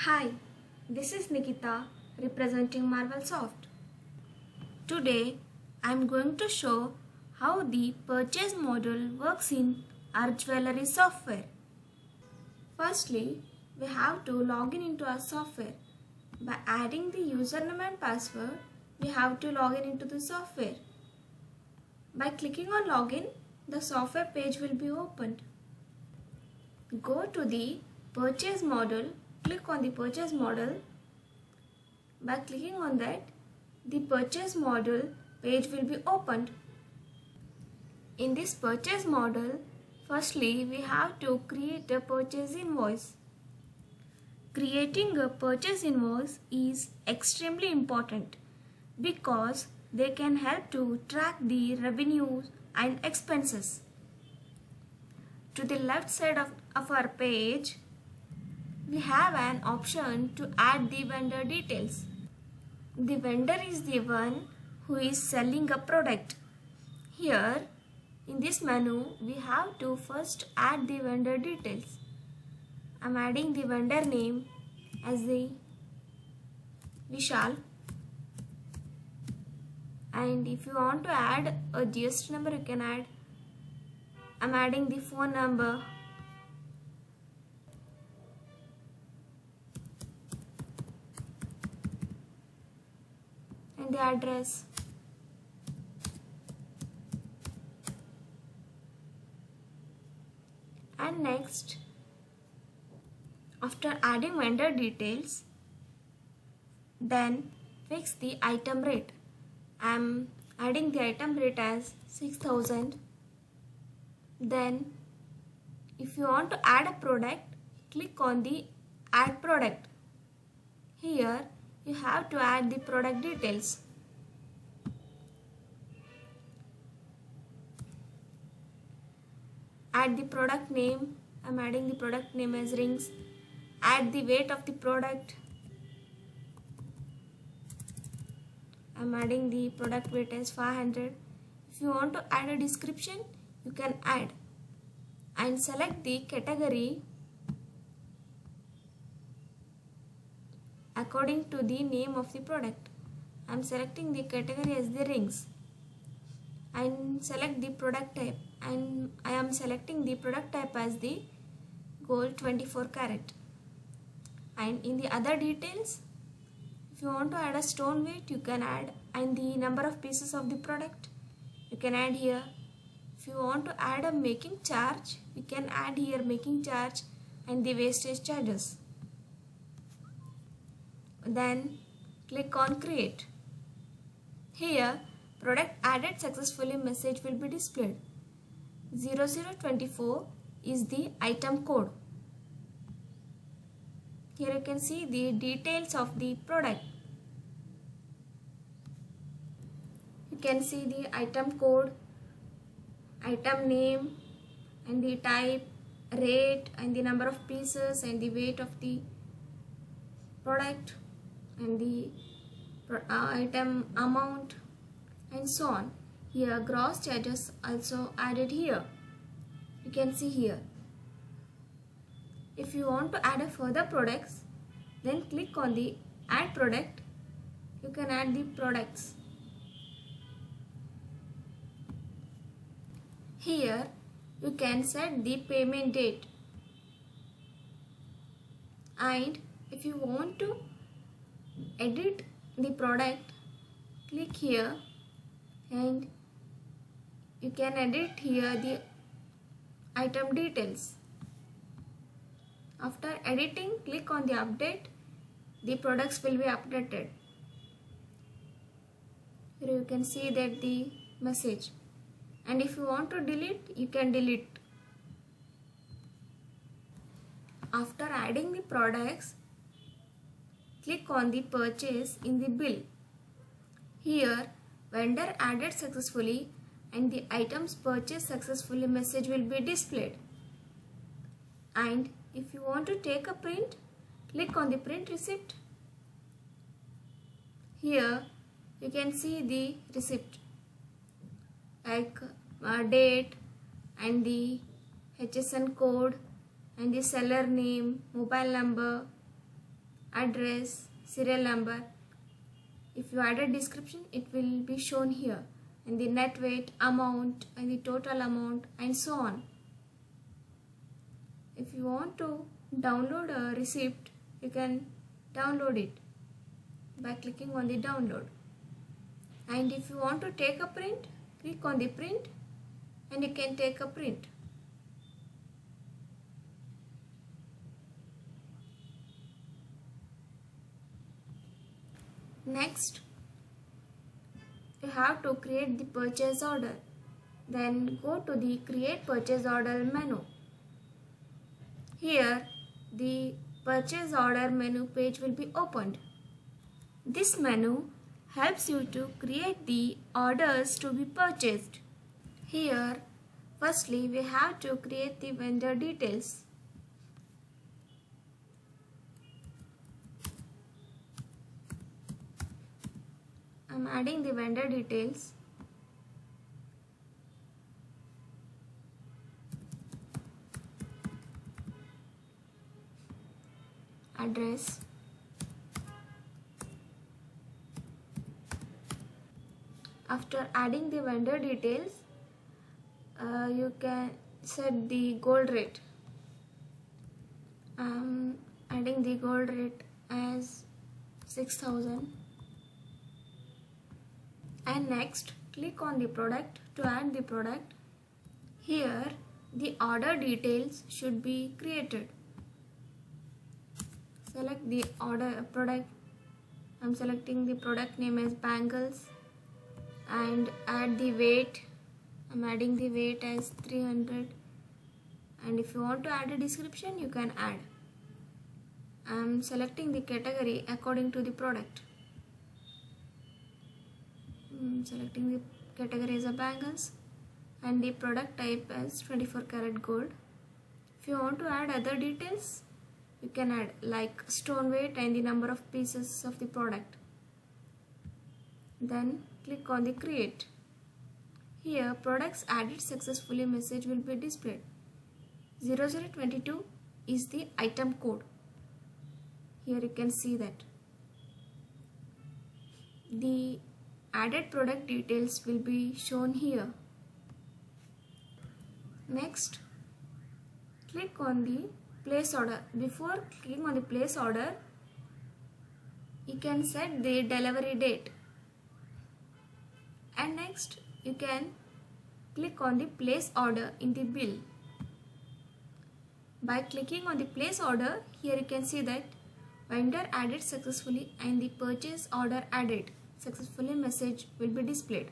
Hi, this is Nikita representing MarvelSoft. Today I am going to show how the purchase model works in our jewelry software. Firstly, we have to log in into our software. By adding the username and password, we have to log in into the software. By clicking on login, the software page will be opened. Go to the purchase model. Click on the purchase model. By clicking on that, the purchase model page will be opened. In this purchase model, firstly we have to create a purchase invoice. Creating a purchase invoice is extremely important because they can help to track the revenues and expenses. To the left side of our page, we have an option to add the vendor details. The vendor is the one who is selling a product. Here in this menu, we have to first add the vendor details. I am adding the vendor name as the Vishal, and if you want to add a GST number, you can add. I am adding the phone number. And the address. And next, after adding vendor details, then fix the item rate. I am adding the item rate as 6000. Then if you want to add a product, click on the add product. Here you have to add the product details. Add the product name. I am adding the product name as rings. Add the weight of the product. I am adding the product weight as 500. If you want to add a description, you can add. And select the category according to the name of the product. I am selecting the category as the rings. And select the product type. And I am selecting the product type as the gold 24 karat. And in the other details, if you want to add a stone weight, you can add, and the number of pieces of the product you can add here. If you want to add a making charge, you can add here making charge and the wastage charges. Then click on create. Here product added successfully message will be displayed. 0024 is the item code. Here you can see the details of the product. You can see the item code, item name, and the type, rate, and the number of pieces, and the weight of the product, and the item amount, and so on. Here gross charges also added here. You can see here. If you want to add a further products, then click on the add product. You can add the products. Here you can set the payment date. And if you want to edit the product, click here and you can edit here the item details. After editing, click on the update. The products will be updated. Here you can see that the message. And if you want to delete, you can delete. After adding the products, click on the purchase in the bill. Here vendor added successfully and the items purchased successfully message will be displayed. And if you want to take a print, click on the print receipt. Here you can see the receipt like date and the HSN code and the seller name, mobile number, address, serial number. If you add a description, it will be shown here, and the net weight, amount, and the total amount, and so on. If you want to download a receipt, you can download it by clicking on the download. And if you want to take a print, click on the print and you can take a print. Next, you have to create the purchase order. Then go to the Create Purchase Order menu. Here, the Purchase Order menu page will be opened. This menu helps you to create the orders to be purchased. Here, firstly, we have to create the vendor details. I'm adding the vendor details. Address. After adding the vendor details, you can set the gold rate. I'm adding the gold rate as 6,000. And next, click on the product to add the product. Here, the order details should be created. Select the order product. I'm selecting the product name as bangles and add the weight. I'm adding the weight as 300. And if you want to add a description, you can add. I'm selecting the category according to the product. Selecting the category as a bangles and the product type as 24 karat gold. If you want to add other details, you can add like stone weight and the number of pieces of the product. Then click on the create. Here products added successfully message will be displayed. 0022 is the item code. Here you can see that. The added product details will be shown here. Next, click on the place order. Before clicking on the place order, you can set the delivery date. And next, you can click on the place order in the bill. By clicking on the place order, here you can see that vendor added successfully and the purchase order added successfully message will be displayed.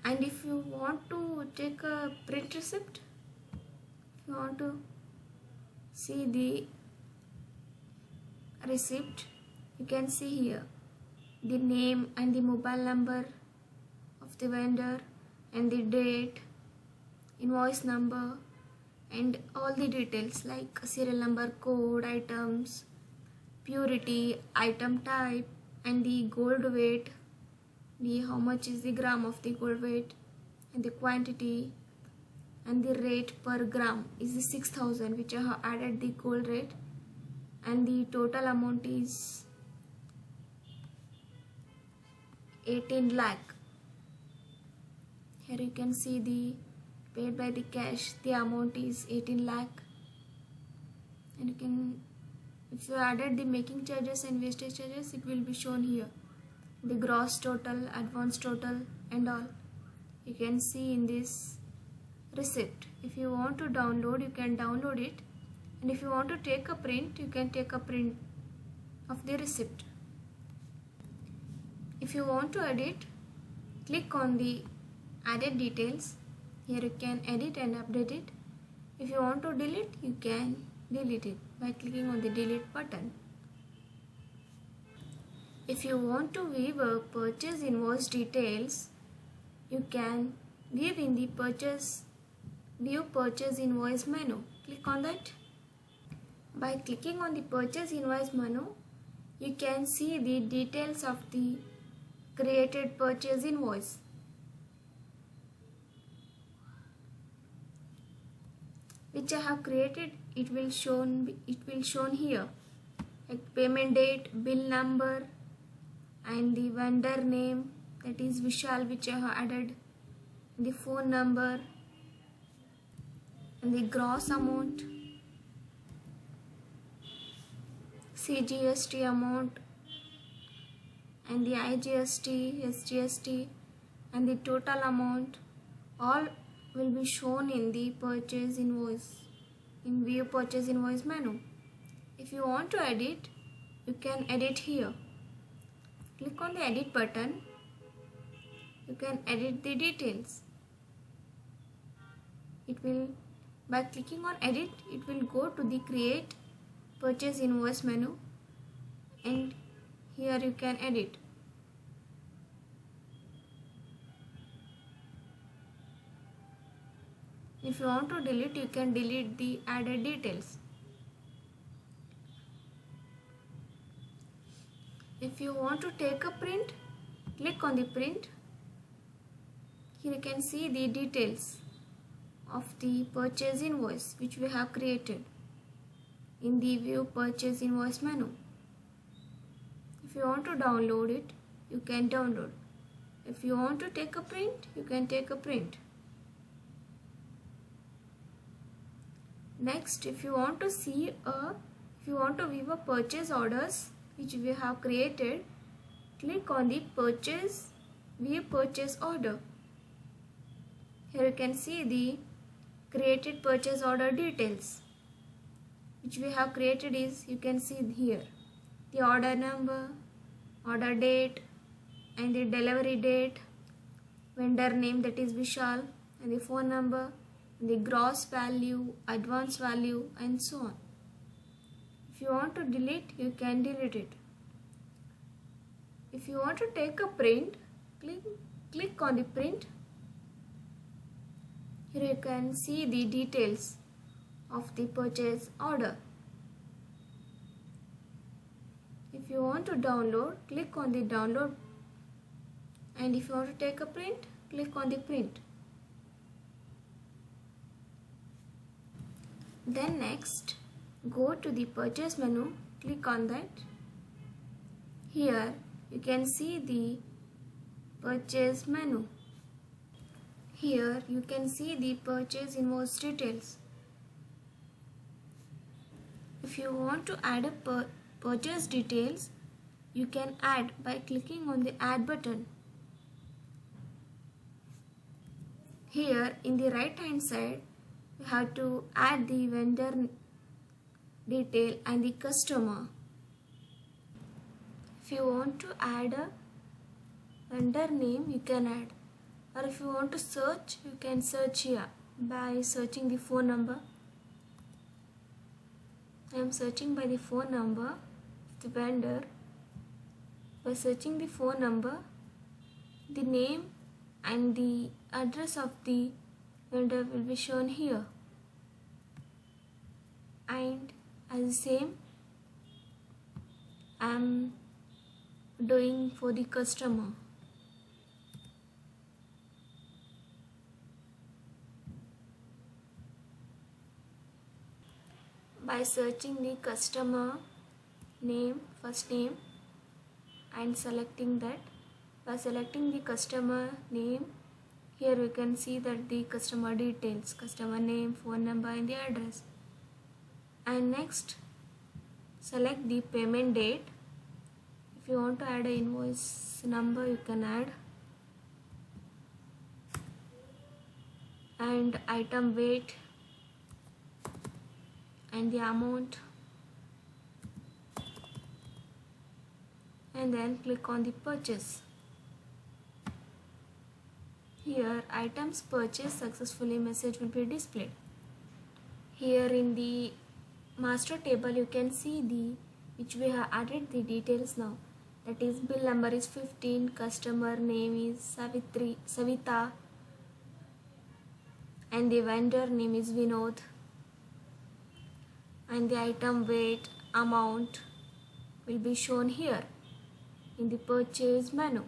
And if you want to take a print receipt, if you want to see the receipt, you can see here the name and the mobile number of the vendor and the date, invoice number, and all the details like serial number, code, items, purity, item type, and the gold weight, the how much is the gram of the gold weight, and the quantity, and the rate per gram is the 6,000, which I have added the gold rate, and the total amount is 18 lakh. Here you can see the paid by the cash, the amount is 18 lakh, and you can, if you added the making charges and wastage charges, it will be shown here. The gross total, advance total, and all you can see in this receipt. If you want to download, you can download it, and if you want to take a print, you can take a print of the receipt. If you want to edit, click on the added details. Here you can edit and update it. If you want to delete, you can delete it by clicking on the delete button. If you want to view a purchase invoice details, you can view in the view purchase invoice menu. Click on that. By clicking on the purchase invoice menu, you can see the details of the created purchase invoice. Which I have created it will shown here, like payment date, bill number, and the vendor name, that is Vishal, which I have added, the phone number, and the gross amount, CGST amount, and the IGST, SGST, and the total amount. All will be shown in the purchase invoice, in view purchase invoice menu. If you want to edit, you can edit here. Click on the edit button. You can edit the details. By clicking on edit, it will go to the create purchase invoice menu, and here you can edit. If you want to delete, you can delete the added details. If you want to take a print, click on the print. Here you can see the details of the purchase invoice which we have created in the view purchase invoice menu. If you want to download it, you can download. If you want to take a print, you can take a print. Next, if you want to view a purchase orders which we have created, click on the view purchase order. Here you can see the created purchase order details which we have created. Is you can see here the order number, order date, and the delivery date, vendor name, that is Vishal, and the phone number, and the gross value, advance value, and so on. If you want to delete, you can delete it. If you want to take a print, click on the print. Here you can see the details of the purchase order. If you want to download, click on the download, and if you want to take a print, click on the print. Then next, go to the purchase menu, click on that. Here you can see the purchase menu. Here you can see the purchase invoice details. If you want to add a purchase details, you can add by clicking on the add button. Here in the right hand side, you have to add the vendor detail and the customer. If you want to add a vendor name, you can add, or if you want to search, you can search here by searching the phone number. I am searching by the phone number of the vendor. By searching the phone number, the name and the address of the vendor will be shown here. And as the same I am doing for the customer. By searching the customer name, first name, and selecting that, by selecting the customer name, here we can see that the customer details, customer name, phone number, and the address. And next, select the payment date. If you want to add an invoice number, you can add, and item weight and the amount, and then click on the purchase. Here items purchased successfully message will be displayed. Here in the master table you can see which we have added the details now, that is bill number is 15, customer name is Savita, and the vendor name is Vinod, and the item weight, amount will be shown here in the purchase menu.